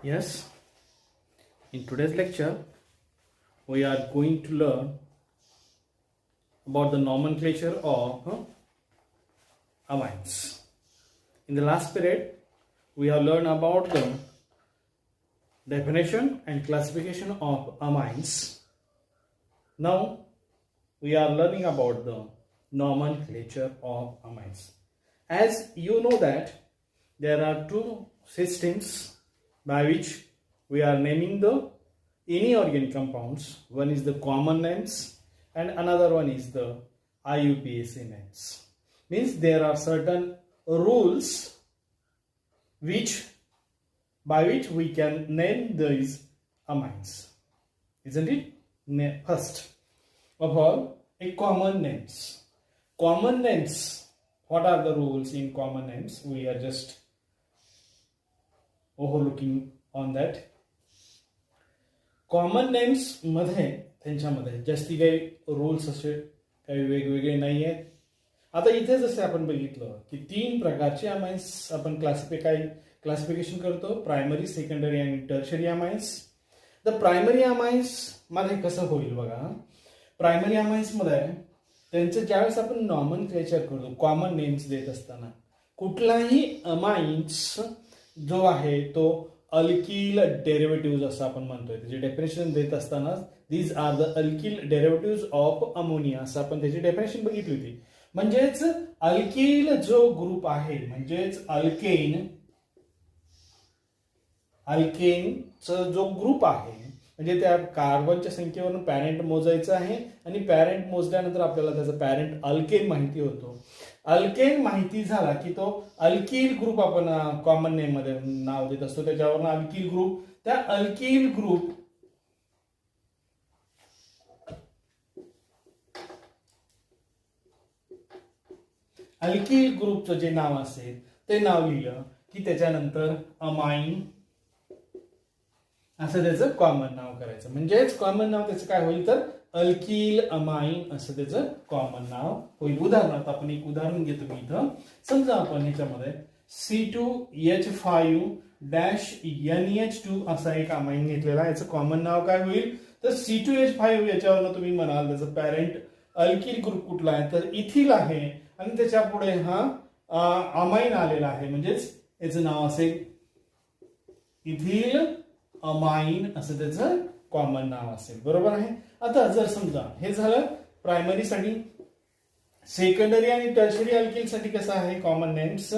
Yes, in today's lecture, we are going to learn about the nomenclature of amines. In the last period, we have learned about the definition and classification of amines. Now, we are learning about the nomenclature of amines. As you know that there are two systems by which we are naming the any organic compounds. One is the common names and another one is the IUPAC names. Means there are certain rules by which we can name these amines, isn't it? First of all, a common names. Common names. What are the rules in common names? We are just overlooking on that. Common names मध्ये त्यांच्यामध्ये जास्ती काही rules असे काही वेगवेगळे नाही आहेत. आता इथे जसे आपण बघितलं की तीन प्रकारचे अमाइन्स आपण क्लासिफिकेशन करतो, प्रायमरी, सेकंडरी आणि tertiary amines. The primary amines मध्ये कसं होईल बघा, प्रायमरी अमाइन्स मध्ये त्यांचं ज्यावेळेस आपण नॉमनक्लेचर करतो कॉमन नेम्स देत असताना, कुठलाही अमाइन्स जो आहे तो अल्किल डेरिव्हेटिव्ह असं आपण म्हणतोय. त्याची डेफिनेशन देत असताना these are the alkyl derivative of ammonia असं आपण त्याची डेफिनेशन बघितली होती. म्हणजेच अल्किल जो ग्रुप आहे, म्हणजेच अल्केनचा जो ग्रुप आहे, म्हणजे त्या कार्बनच्या संख्येवरून पॅरेंट मोजायचं आहे आणि पॅरेंट मोजल्यानंतर आपल्याला त्याचा पॅरेंट अल्केन माहिती होतो. अल्केन माहिती झाला की तो अल्किल ग्रुप आपण कॉमन नेम मध्ये नाव देत असतो, त्याच्यावरून अल्किल ग्रुप. त्या अल्किल ग्रुपचं जे नाव असेल ते नाव लिहिलं की त्याच्यानंतर अमाइन असं त्याचं कॉमन नाव करायचं. म्हणजेच कॉमन नाव त्याचं काय होईल तर अल्किल अमाइन असं त्याचं कॉमन नाव होईल. उदाहरणार्थ आपण एक उदाहरण घेतो मी इथं. समजा आपण ह्याच्यामध्ये C2H5-NH2 असा एक अमाइन घेतलेला आहे. याचं कॉमन नाव काय होईल तर C2H5. याच्यावरनं तुम्ही म्हणाल त्याचं पॅरेंट अल्किल ग्रुप कुठला आहे तर इथिल आहे आणि त्याच्या पुढे हा अमाइन आलेला आहे, म्हणजेच याचं नाव असेल इथिल अमाइन असं त्याचं कॉमन नाव असेल. बरोबर आहे. आता जर समजा हे झालं प्रायमरी साठी. सेकंडरी आणि टर्शरी अल्किल साठी कसं आहे कॉमन नेम्स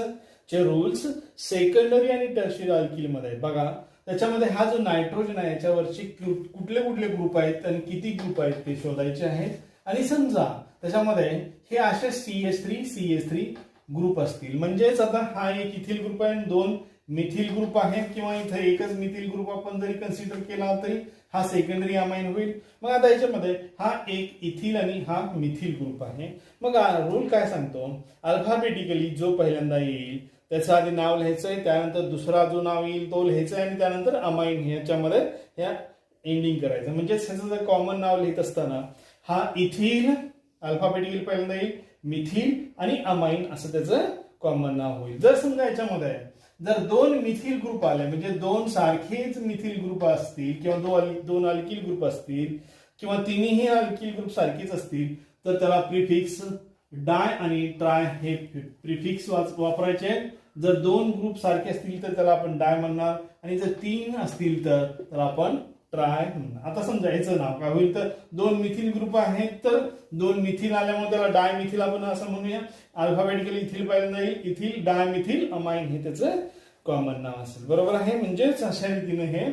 चे रूल्स. सेकंडरी आणि टर्शरी अल्किल मध्ये बघा, त्याच्यामध्ये हा जो नायट्रोजन आहे याच्यावरचे कुठले कुठले ग्रुप आहेत आणि किती ग्रुप आहेत ते शोधायचे आहेत. आणि समजा त्याच्यामध्ये हे असे CH3 ग्रुप असतील, म्हणजेच आता हा एक इथिल ग्रुप आहे आणि दोन मिथिल ग्रुप आहे, किंवा इथे एकच मिथिल ग्रुप आपण जरी कन्सिडर केला तरी हा सेकंडरी अमाइन होईल. मग आता याच्यामध्ये हा एक इथिल आणि हा मिथिल ग्रुप आहे. मग रूल काय सांगतो, अल्फाबेटिकली जो पहिल्यांदा येईल त्याचं आधी नाव लिहायचंय, त्यानंतर दुसरा जो नाव येईल तो लिहायचा आणि त्यानंतर अमाइन ह्याच्यामध्ये ह्या एंडिंग करायचं. म्हणजे ह्याचं जर कॉमन नाव लिहित असताना हा इथिल अल्फाबेटिकली पहिल्यांदा येईल, मिथिल आणि अमाइन असं त्याचं कॉमन नाव होईल. जर समजा याच्यामध्ये जर दोन मिथिल ग्रुप आले, म्हणजे दोन सारखेच मिथिल ग्रुप असतील किंवा दोन अल्किल ग्रुप असतील किंवा तिन्ही अल्किल ग्रुप सारखेच असतील तर त्याला प्रिफिक्स डाय आणि ट्राय हे प्रिफिक्स वापरायचे. जर दोन ग्रुप सारखे असतील तर त्याला आपण डाय म्हणणार आणि जर तीन असतील तर आपण ट्राय म्हणणार. आता समजा याचं नाव काय होईल तर दोन मिथिल ग्रुप आहेत तर दोन मिथिल आल्यामुळे त्याला डाय मिथिल आपण असं म्हणूया. अल्फाबेटिकली इथिल पहिल्यांदा येईल, इथिल डाय मिथिल अमाइन हे त्याचं कॉमन नाव असेल. बरोबर आहे. म्हणजेच अशा रीतीने हे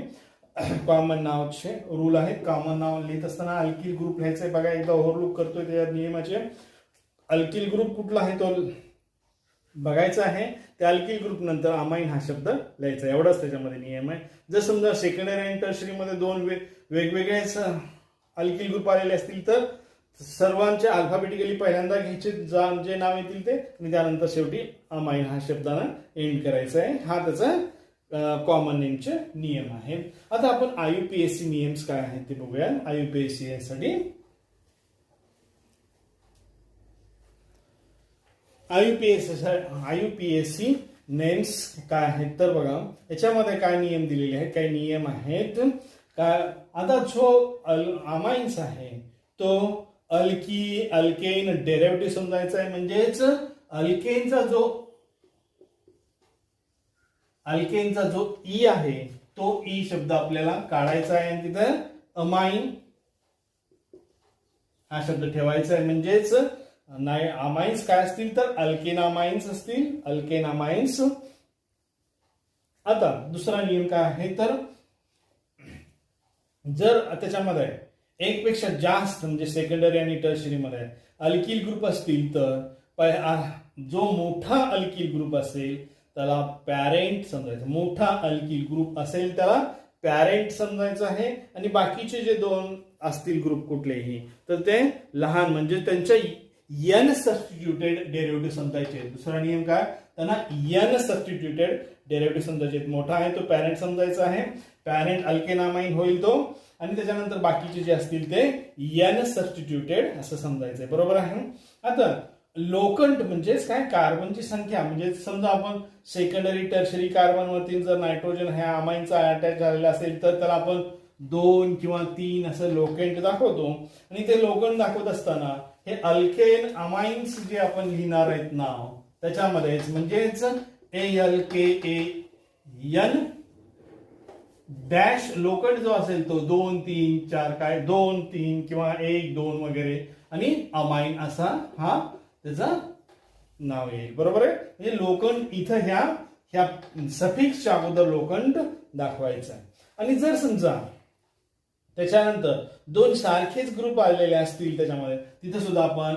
कॉमन नावाचे रूल आहेत. कॉमन नाव लिहित असताना अल्किल ग्रुप लिहायचंय. बघा एकदा ओव्हरलुक करतोय त्या नियमाचे. अल्किल ग्रुप कुठला आहे तो बघायचा आहे, त्या अल्किल ग्रुप नंतर अमाइन हा शब्द लिहायचा, एवढाच त्याच्यामध्ये नियम आहे. जर समजा सेकंडरी आणि टर्शरी मध्ये दोन वेगवेगळेच अल्किल ग्रुप आलेले असतील तर सर्वांचे अल्फाबेटिकली पहिल्यांदा घ्यायचे जे नाव येतील ते आणि त्यानंतर शेवटी अमाइन हा शब्दानं एंड करायचा आहे. हा त्याचा कॉमन नेमचे नियम आहेत. आता आपण IUPAC नियम्स काय आहेत ते बघूया. IUPAC साठी IUPAC नेम्स काय आहेत तर बघा याच्यामध्ये काय नियम दिलेले आहेत, काही नियम आहेत का. आता जो अमाइन्स आहे तो अल्केन डेरिव्हेटिव्ह समजायचा आहे, म्हणजेच अल्केनचा जो ई आहे तो ई शब्द आपल्याला काढायचा आहे आणि तिथं अमाइन हा शब्द ठेवायचा आहे. म्हणजेच नाही अमाइन्स काय असतील तर अल्केन अमाइन्स असतील, अल्केन अमाइन्स. आता दुसरा नियम काय आहे तर जर त्याच्यामध्ये एक पेक्षा जास्त म्हणजे सेकंडरी आणि टर्शरी मध्ये अल्किल ग्रुप असतील तर जो मोठा अल्किल ग्रुप असेल त्याला पॅरेंट समजायचं. मोठा अल्किल ग्रुप असेल त्याला पॅरेंट समजायचं आहे आणि बाकीचे जे दोन असतील ग्रुप कुठलेही तर ते लहान म्हणजे त्यांच्या एन सबस्टिट्यूटेड डेरिव्हेटिव्ह समजायचे. दुसरा नियम काय, त्यांना एन सबस्टिट्यूटेड डेरिव्हेटिव्ह समजायचे. मोठा आहे तो पॅरेंट समजायचा आहे, पॅरेंट अल्केन अमाइन होईल तो आणि त्याच्यानंतर बाकीचे जे असतील ते एन सबस्टिट्यूटेड असं समजायचंय. बरोबर आहे. आता लोकंट म्हणजेच काय, कार्बनची संख्या. म्हणजे समजा आपण सेकंडरी टर्शरी कार्बन वरती जर नायट्रोजन ह्या अमाइनचा अटॅच झालेला असेल तर त्याला आपण 2 किंवा 3 असं लोकंट दाखवतो. आणि ते लोकंट दाखवत असताना हे अल्केन अमाइन्स जे आपण लिहिणार आहेत नाव त्याच्यामध्येच म्हणजेच ALKAN डॅश लोकंट जो असेल तो 2, 3, 4 काय 2, 3 किंवा 1, 2 वगैरे आणि अमाइन असा हा त्याचं नाव येईल. बरोबर आहे. म्हणजे लोकंट इथं ह्या सफिक्सच्या अगोदर लोकंट दाखवायचा आहे. आणि जर समजा त्याच्यानंतर दोन सारखेच ग्रुप आलेले असतील त्याच्यामध्ये तिथे सुद्धा आपण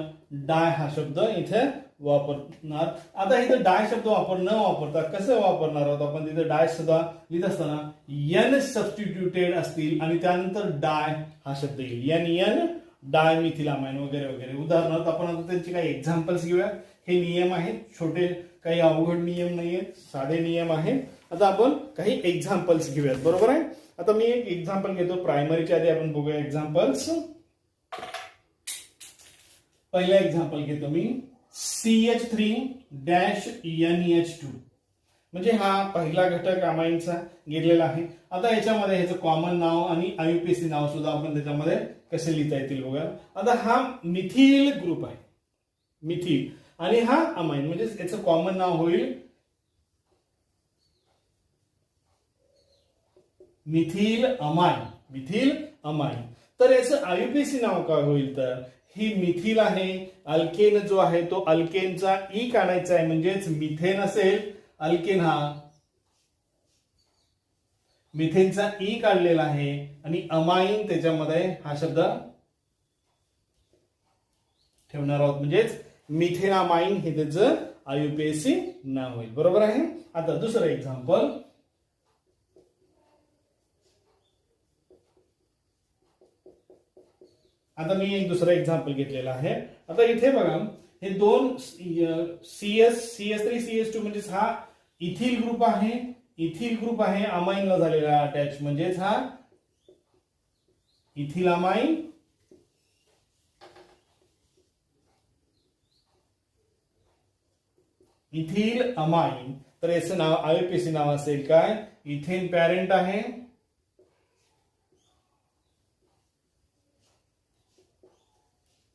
डाय हा शब्द इथे वापरणार. आता इथे डाय शब्द न वापरता कसं वापरणार आहोत आपण, तिथे डाय सुद्धा लिहित असताना एन सबस्टिट्यूटेड असतील आणि त्यानंतर डाय हा शब्द येईल. एन डाय मिथिलामाइन वगैरे वगैरे. उदाहरणार्थ आपण आता त्यांचे काही एक्झाम्पल्स घेऊया. हे नियम आहेत छोटे, काही अवघड नियम नाहीयेत, साधे नियम आहेत. आता आपण काही एक्झाम्पल्स घेऊयात. बरोबर आहे. आता मी एक एक्झाम्पल घेतो. प्रायमरीच्या आधी आपण बघूया एक्झाम्पल्स. पहिला एक्झाम्पल घेतो मी CH3-NH2 म्हणजे हा पहिला घटक अमाइनचा घेतलेला आहे. आता याच्यामध्ये ह्याचं कॉमन नाव आणि आयुपीसी नाव सुद्धा आपण त्याच्यामध्ये कसे लिहिता येतील बघा. आता हा मिथिल ग्रुप आहे, मिथिल, आणि हा अमाइन म्हणजे याचं कॉमन नाव होईल मिथिल अमाइन, मिथिल अमाइन. तर याचं आयुपीसी नाव काय होईल तर ही मिथिल आहे, अल्केन जो आहे तो अल्केनचा ई काढायचा आहे म्हणजेच मिथेन असेल. अल्केन हा मिथेनचा ई काढलेला आहे आणि अमाइन त्याच्यामध्ये हा शब्द ठेवणार आहोत म्हणजेच मिथेनामाइन हे त्याचं आयुपीएसी नाव होईल. बरोबर आहे. आता दुसरं एक्झाम्पल. आता मी एक दुसरं एक्झाम्पल घेतलेलं आहे. आता इथे बघा हे दोन CH3CH2 म्हणजेच हा इथिल ग्रुप आहे, इथिल ग्रुप आहे अमाइनला झालेला अटॅच म्हणजेच हा इथिल अमाइन. इथिल अमाइन तर याचं नाव आयुपीसी नाव असेल काय, इथेन पॅरेंट आहे,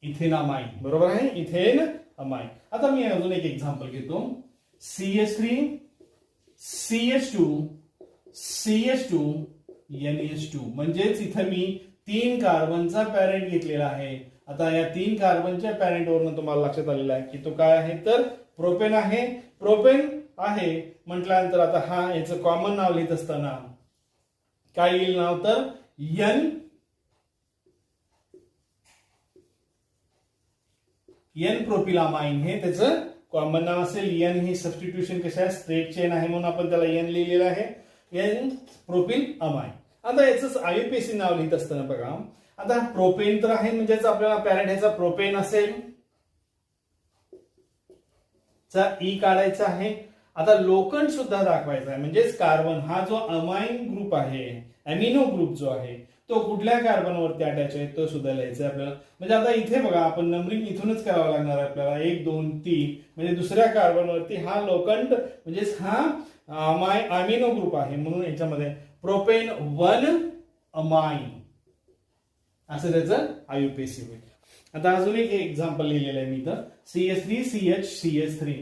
इथेन अमाइन. बरोबर आहे. Ethane amine. आता मी अजून एक एक्झाम्पल घेतो. CH3CH2NH2 म्हणजेच इथं मी 3 कार्बनचा पॅरेंट घेतलेला आहे. आता या 3 कार्बनच्या पॅरेंट वरून तुम्हाला लक्षात आलेलं आहे की तो काय आहे तर प्रोपेन आहे. प्रोपेन आहे म्हटल्यानंतर आता हा याचं कॉमन नाव लिहित असताना काय येईल नाव तर एन प्रोपिलामाइन हे त्याचं कॉमन नाव असेल. एन ही सबस्टिट्यूशन कशा आहे स्ट्रेट चेन आहे म्हणून आपण त्याला एन लिहिलेलं आहे, एन प्रोपिल अमाइन. आता याच आयुपीसी नाव लिहित असताना बघा आता प्रोपेन तर आहे म्हणजेच आपल्याला पॅरेंट ह्याचा प्रोपेन असेल चा ई काढायचा आहे. आता लोकंट सुद्धा दाखवायचा आहे म्हणजेच कार्बन हा जो अमाइन ग्रुप आहे, अमिनो ग्रुप जो आहे तो कुठल्या कार्बनवरती अटॅच आहे तो सुद्धा लिहायचा आहे आपल्याला. म्हणजे आता इथे बघा आपण नंबरिंग इथूनच करावं लागणार आहे आपल्याला. 1 2 3 म्हणजे दुसऱ्या कार्बनवरती हा लोखंड म्हणजेच हा अमिनो ग्रुप आहे म्हणून याच्यामध्ये प्रोपेन 1 अमाइन असं त्याचं आयुपीएसी होईल. आता अजून एक एक्झाम्पल लिहिलेलं आहे मी इथं CH3CH3.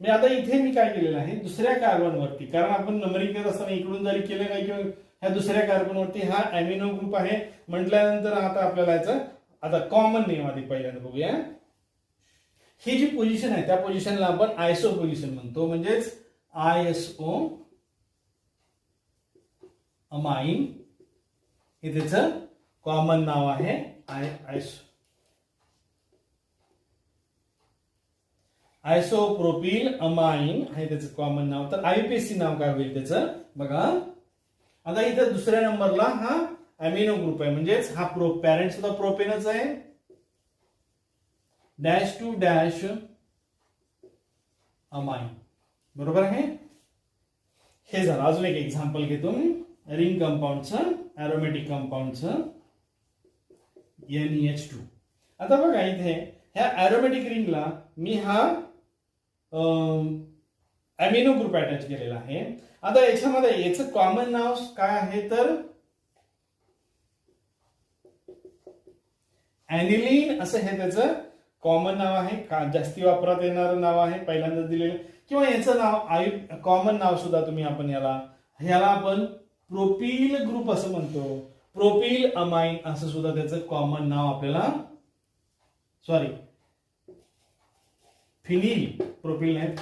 म्हणजे आता इथे मी काय केलेलं आहे दुसऱ्या कार्बनवरती, कारण आपण नंबरिंग करत असताना इकडून जरी केलं नाही किंवा ह्या दुसऱ्या कार्बनवरती हा अमिनो ग्रुप आहे म्हटल्यानंतर आता आपल्याला याचं आता कॉमन नेम आधी पहिल्यांदा बघूया. ही जी पोझिशन आहे त्या पोझिशनला आपण आयसो पोझिशन म्हणतो. म्हणजेच आयएसओ अमाइन हे त्याचं कॉमन नाव आहे. आयसोप्रोपिल अमाइन हे त्याचं कॉमन नाव. तर आयुपीएसी नाव काय होईल त्याचं बघा. आता इथं दुसऱ्या नंबरला हा अमिनो ग्रुप आहे म्हणजेच हा पॅरेंट सुद्धा प्रोपेनच आहे. डॅश टू डॅश अमाइन बरोबर आहे. हे झालं. अजून एक एक्झाम्पल घेतो मी रिंग कंपाऊंडचं एरोमॅटिक कंपाऊंडचं NH2. आता बघा इथे ह्या एरोमॅटिक रिंगला मी हा अमिनो ग्रुप अटॅच केलेला आहे. आता याच्यामध्ये याचं कॉमन नाव काय आहे तर ॲनिलीन असं हे त्याचं कॉमन नाव आहे. जास्ती वापरात येणारं नाव आहे पहिल्यांदा दिलेलं. किंवा याचं नाव कॉमन नाव सुद्धा तुम्ही आपण ह्याला आपण प्रोपिल ग्रुप असं म्हणतो. प्रोपिल अमाइन असं सुद्धा त्याचं कॉमन नाव आपल्याला फिनिल प्रोपिल नाही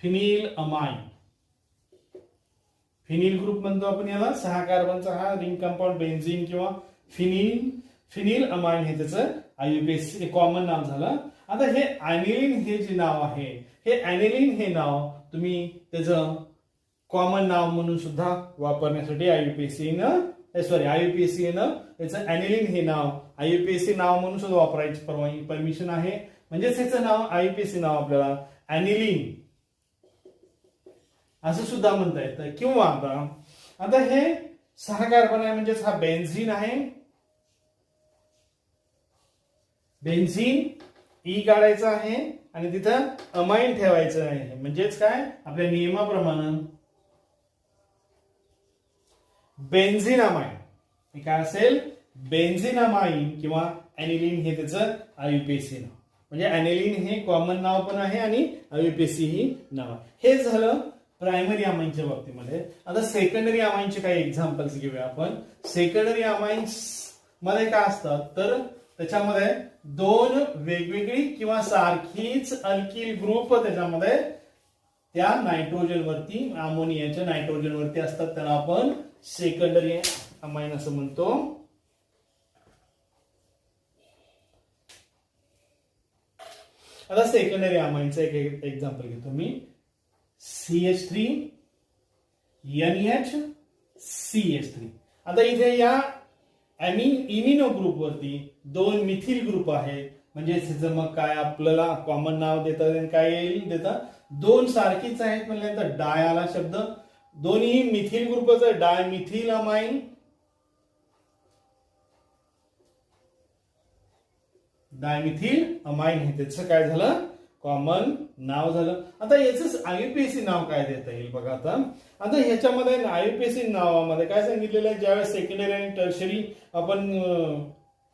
फिनिल अमाइन फिनिल ग्रुप म्हणतो आपण याला. 6 कार्बनचा हा रिंग कंपाऊंड बेन्झीन किंवा फिनिल अमाइन हे त्याचं आयुपीएसी कॉमन नाव झालं. आता हे ॲनिलीन हे जे नाव आहे हे ॲनिलीन हे नाव तुम्ही त्याचं कॉमन नाव म्हणून सुद्धा वापरण्यासाठी आयुपीएसीनं त्याचं ॲनिलीन हे नाव आयुपीएसी नाव म्हणून सुद्धा वापरायची परमिशन आहे. म्हणजेच त्याचं नाव आयुपीएसी नाव आपल्याला ॲनिलीन असं सुद्धा म्हणता येतं. किंवा आता हे 6 कार्बन आहे म्हणजेच हा बेन्झीन आहे. बेन्झीन ई काढायचं आहे आणि तिथं अमाइन ठेवायचं आहे. म्हणजेच काय आपल्या नियमाप्रमाणे बेन्झीन अमाइन काय असेल बेन्झीन अमाइन किंवा ॲनिलीन हे त्याचं आयुपीएसी नाव. म्हणजे ॲनिलीन हे कॉमन नाव पण आहे आणि आयुपीएसी ही नाव आहे. हे झालं प्रायमरी अमाइनच्या बाबतीमध्ये. आता सेकंडरी अमाइनचे काही एक्झाम्पल्स घेऊया आपण. सेकंडरी अमाइन्स मध्ये काय असतात तर त्याच्यामध्ये 2 वेगवेगळी किंवा सारखीच अल्किल ग्रुप त्याच्यामध्ये त्या नायट्रोजन वरती अमोनियाच्या नायट्रोजन वरती असतात. त्याला आपण सेकंडरी अमाइन असं म्हणतो. आता सेकंडरी अमाइनचं एक एक्झाम्पल घेतो मी. CH3 NH CH3. आता इथे या इमिनो ग्रुप वरती 2 मिथिल ग्रुप आहेत. म्हणजे मग काय आपल्याला कॉमन नाव देतात काय येईल देतात 2 सारखीच आहेत म्हणल्यानंतर डाय आला शब्द. दोन्ही मिथिल ग्रुपचं डायमिथिल अमाइन हे त्याचं काय झालं कॉमन नाव झालं. आता याच आयुपीएसी नाव काय देता येईल बघा. आता ह्याच्यामध्ये आयुपीएसी नावामध्ये काय सांगितलेलं आहे ज्यावेळेस सेकंडरी आणि टर्शरी आपण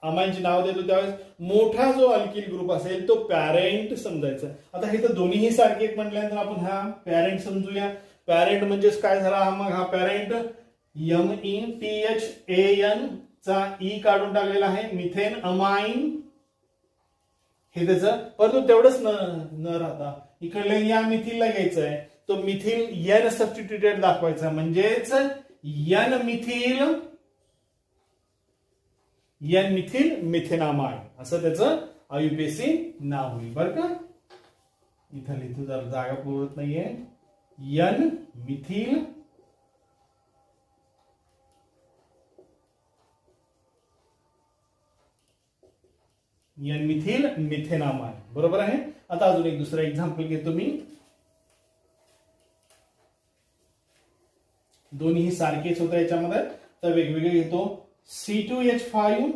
अमाइनचे नाव देतो त्यावेळेस मोठा जो अल्किल ग्रुप असेल तो पॅरेंट समजायचा. आता हे तर दोन्हीही सारखे म्हटल्यानंतर आपण हा पॅरेंट समजूया. पॅरेंट म्हणजेच काय झाला मग हा पॅरेंट METHAN चा ई काढून टाकलेला आहे. मिथेन अमाइन हे त्याचं परंतु तेवढंच न राहता इकडे या मिथिलला घ्यायचं आहे. तो मिथिल एन सबस्टिट्यूटेड दाखवायचा म्हणजेच एन मिथिल मिथेनामाइन असं त्याचं आयुपीएसी नाव होईल बरं का. इथं लिहितो जर जागा पुरत नाहीये. एन मिथिल मिथेनामाइन बरोबर आहे. आता अजून एक दुसरा एक्झाम्पल घेतो मी. दोन्ही सारखेच होतं याच्यामध्ये, तर वेगवेगळे घेतो. C2H5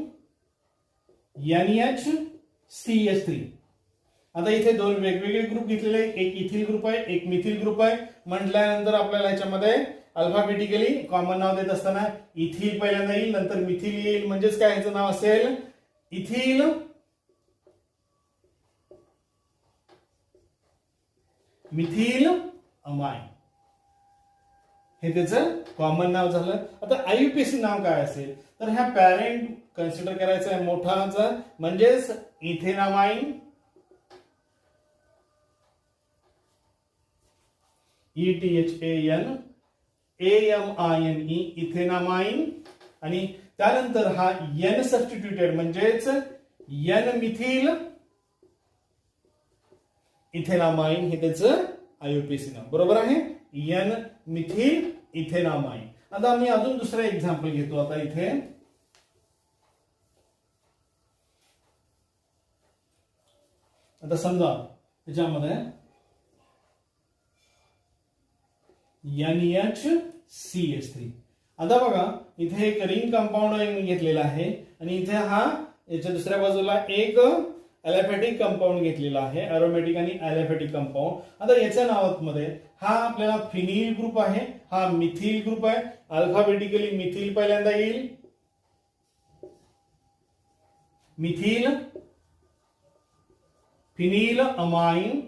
NHCH3. आता इथे दोन वेगवेगळे ग्रुप घेतलेले, एक इथिल ग्रुप आहे, एक मिथिल ग्रुप आहे. म्हटल्यानंतर आपल्याला ह्याच्यामध्ये अल्फाबेटिकली कॉमन नाव देत असताना इथिल पहिल्यांदा येईल, नंतर मिथिल येईल. म्हणजेच काय ह्याचं नाव असेल इथिल मिथिल अमाइन. हे त्याचं कॉमन नाव झालं. आता आययुपीएसी नाव काय असेल, तर ह्या पॅरेंट कन्सिडर करायचं आहे मोठाचा, म्हणजेच इथेनामाइन, ETHANAMINE इथेनामाइन. आणि त्यानंतर हा N सबस्टिट्यूटेड म्हणजेच N मिथिल इथेनामाइन, हे त्याचं आययुपीएसी नाव. बरोबर आहे, N मिथिल इथेनामाइन. आता आम्ही अजून दुसरं एक्झाम्पल घेतो. आता इथे आता समजा त्याच्यामध्ये NHCH3. आता बघा इथे एक रिंग कंपाऊंड घेतलेला आहे आणि इथे हा याच्या दुसऱ्या बाजूला एक ॲलिफॅटिक कंपाऊंड घेतलेला आहे, एरोमॅटिक आणि ॲलिफॅटिक कंपाऊंड. आता याच्या नावामध्ये हा आपल्याला फिनिल ग्रुप आहे, हा मिथिल ग्रुप आहे. अल्फाबेटिकली मिथिल पहिल्यांदा येईल, methyl phenyl amine,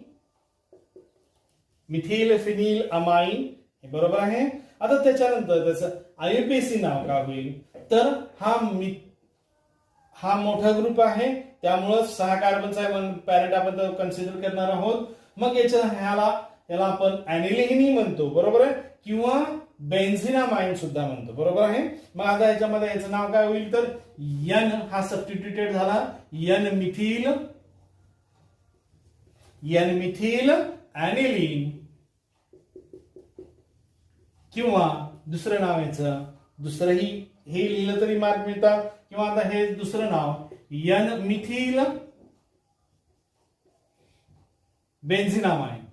methyl phenyl amine, हे बरोबर आहे. आता त्याच्यानंतर त्याचं आययुपीएसी नाव काय होईल, तर हा मोठा ग्रुप आहे, त्यामुळं 6 कार्बनचा पॅरेंट आपण कन्सिडर करणार आहोत. मग याला आपण ॲनिलिन म्हणतो, बरोबर आहे, किंवा बेन्झिनामाइन सुद्धा म्हणतो, बरोबर आहे. मग आता याच्यामध्ये याचं नाव काय होईल, तर N हा सबस्टिट्यूटेड झाला, N मिथिल ॲनिलिन, किंवा दुसरं नाव याचं, दुसरंही हे लिहिलं तरी मार्क मिळतात, किंवा आता हे दुसरं नाव N मिथिल बेन्झिनामाइन.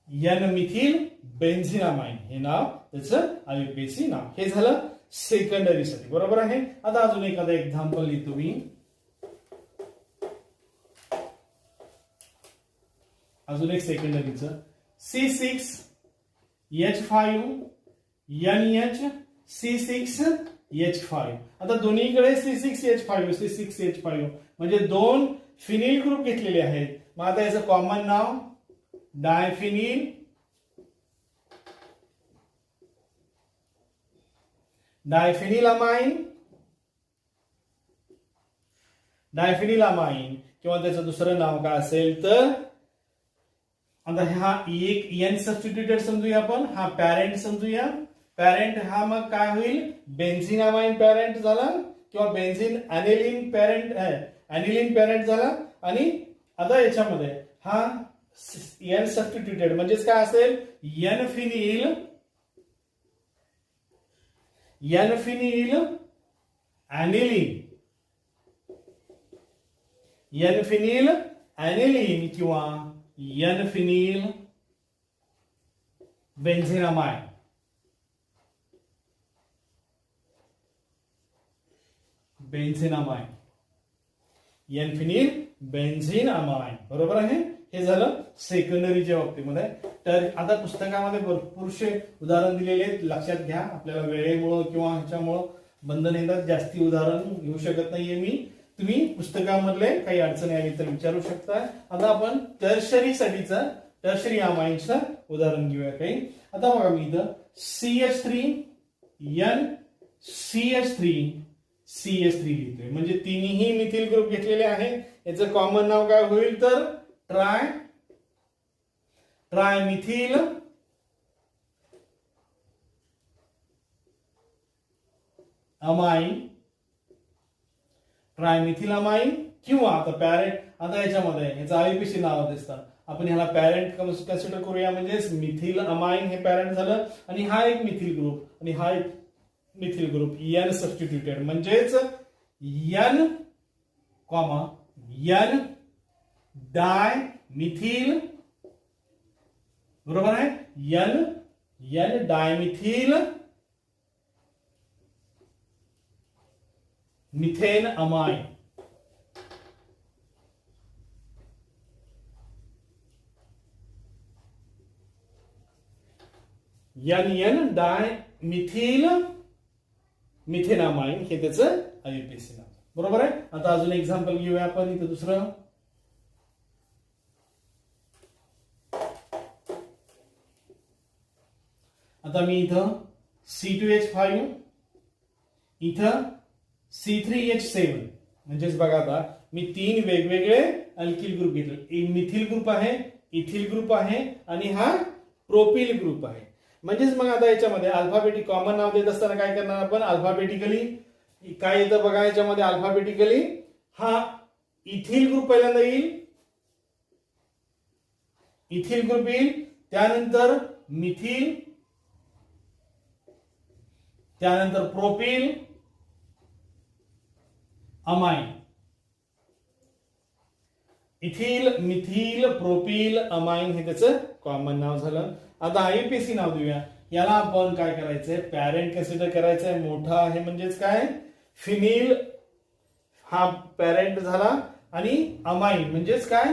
N मिथिल बेन्झिनामाइन हे नाव त्याचं आययुपीएसी नाव. हे झालं सेकंडरी साठी, बरोबर आहे. आता अजून एखादं एक्झाम्पल लिहितो मी. अजून एक सेकंडरीचं C6H5 NHC6H5. आता दोन्हीकडे C6H5 म्हणजे दोन फिनिल ग्रुप घेतलेले आहेत. मग आता याचं कॉमन नाव डायफिनिल अमाइन, किंवा त्याचं दुसरं नाव काय असेल, तर आता हा एक N सबस्टिट्यूटेड समजूया आपण, हा पॅरेंट समजूया. पॅरेंट हा मग काय होईल, बेन्झिनामाइन पॅरेंट झाला, किंवा बेन्झिन ॲनिलिन पॅरेंट झाला. आणि आता याच्यामध्ये हा N सबस्टिट्यूटेड म्हणजेच काय असेल, N फिनिल ॲनिलिन, किंवा N फिनिल बेन्झिनामाइन. N फिनिल बेन्झिनामाइन, बरोबर आहे. हे झालं सेकंडरीच्या बाबतीमध्ये. तर आता पुस्तकामध्ये भरपूरसे उदाहरण दिलेले आहेत, लक्षात घ्या. आपल्याला वेळेमुळं किंवा ह्याच्यामुळं बंधन येतात, जास्ती उदाहरण घेऊ शकत नाहीये मी. तुम्ही पुस्तकामधले काही अडचणी आली तर विचारू शकता. आता आपण टर्शरी अमाइनचं उदाहरण घेऊया काही. आता बघा मी इथं CH3 लिहितोय, म्हणजे तिन्ही मिथिल ग्रुप घेतलेले आहे. याचं कॉमन नाव काय होईल, तर ट्रायमिथिल अमाइन, किंवा आता पॅरेंट. आता याच्यामध्ये याचं आययुपीएसी नाव दिसतात, आपण ह्याला पॅरेंट कन्सिडर करूया, म्हणजे मिथिल अमाइन हे पॅरेंट झालं, आणि हा एक मिथिल ग्रुप आणि हा एक मिथिल ग्रुप N सबस्टिट्यूटेड, म्हणजेच N डाय मिथिल, बरोबर आहे, N N dimethyl methane amine, N N dimethyl methanamine हे त्याचं आययुपीएसी नाव, बरोबर आहे. आता अजून एक्झाम्पल घेऊया आपण इथं दुसरं. आता मी इथं C2H5 इथं C3H7 म्हणजेच बघा आता मी 3 वेगवेगळे अल्किल ग्रुप घेतले. एक मिथिल ग्रुप आहे, इथिल ग्रुप आहे आणि हा प्रोपिल ग्रुप आहे. म्हणजेच मग आता याच्यामध्ये अल्फाबेटिक कॉमन नाव देत असताना काय करणार आपण, अल्फाबेटिकली काय येतं बघा याच्यामध्ये, अल्फाबेटिकली हा इथिल ग्रुप पहिल्यांदा येईल, इथिल ग्रुप येईल, त्यानंतर मिथिल, त्यानंतर propyl amine, ethyl methyl propyl amine हे त्याचं कॉमन नाव झालं. आता आययुपीएसी नाव देऊया. याला आपण काय करायचंय, पॅरेंट कन्सिडर करायचंय, मोठा आहे म्हणजेच काय, फिनिल हा पॅरेंट झाला आणि अमाइन म्हणजेच काय,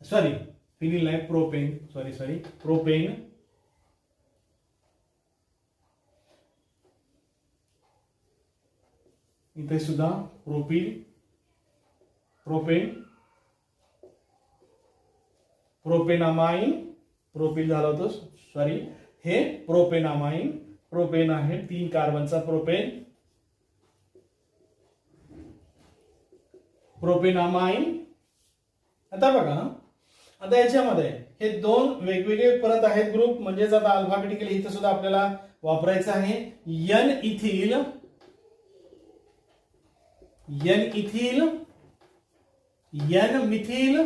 सॉरी फिनिल नाही, प्रोपेन, सॉरी प्रोपेन, इथे सुद्धा प्रोपिल, प्रोपेन, प्रोपेनामाइन, प्रोपिल झाला होतो, सॉरी हे प्रोपेनामाइन, प्रोपेन आहे 3 कार्बनचा प्रोपेन, प्रोपेनामाइन. आता बघा आता याच्यामध्ये हे 2 वेगवेगळे परत आहेत ग्रुप, म्हणजेच आता अल्फाबेटिकली इथं सुद्धा आपल्याला वापरायचं आहे. N ethyl, N ethyl, N methyl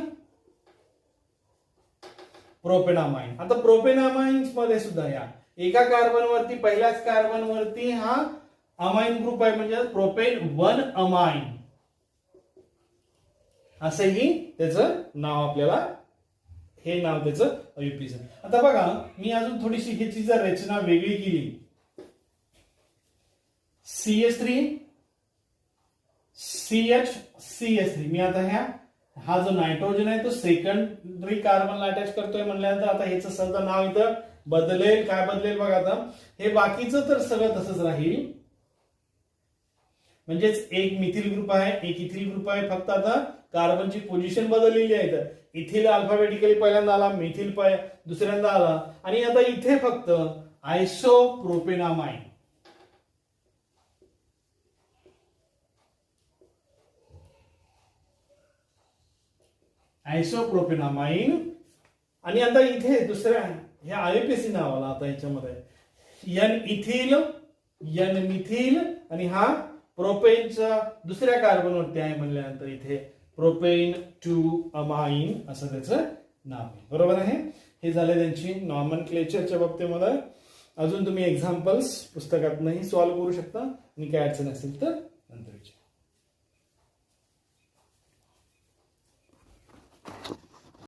propanamine. आता प्रोपेनामाइन्स मध्ये सुद्धा या एका कार्बन वरती, पहिल्याच कार्बन वरती हा अमाइन ग्रुप आहे, म्हणजे प्रोपेन 1 अमाइन असंही त्याचं नाव, आपल्याला हे नाव त्याचं आययुपीएसी. आता बघा मी अजून थोडीशी ह्याची जर रचना वेगळी केली, CH3 CH मी आता हा जो नायट्रोजन आहे तो सेकंडरी कार्बनला अटॅच करतोय म्हणल्यानंतर आता ह्याचं सगळं नाव इथं बदलेल. काय बदलेल बघा, आता हे बाकीचं तर सगळं तसंच राहील, म्हणजेच एक मिथिल ग्रुप आहे, एक इथिल ग्रुप आहे, फक्त आता कार्बनची पोझिशन बदललेली आहे. इथिल अल्फाबेटिकली पहिल्यांदा आला, मिथिल दुसऱ्यांदा आला, आणि आता इथे फक्त आयसोप्रोपेनामाइन, आयसोप्रोपेनामाइन. आणि आता इथे दुसऱ्या ह्या आययुपीएसी नावाला आता याच्यामध्ये एन इथिल, एन मिथिल आणि हा प्रोपेनचा दुसऱ्या कार्बनवरती आहे म्हणल्यानंतर इथे प्रोपेन 2 अमाइन असं त्याचं नाव आहे, बरोबर आहे. हे झाले त्यांची नॉमेनक्लेचरच्या बाबतीमध्ये. अजून तुम्ही एक्झाम्पल्स पुस्तकात नाही सॉल्व्ह करू शकता आणि काय अडचण असेल तर नंतर विचारा.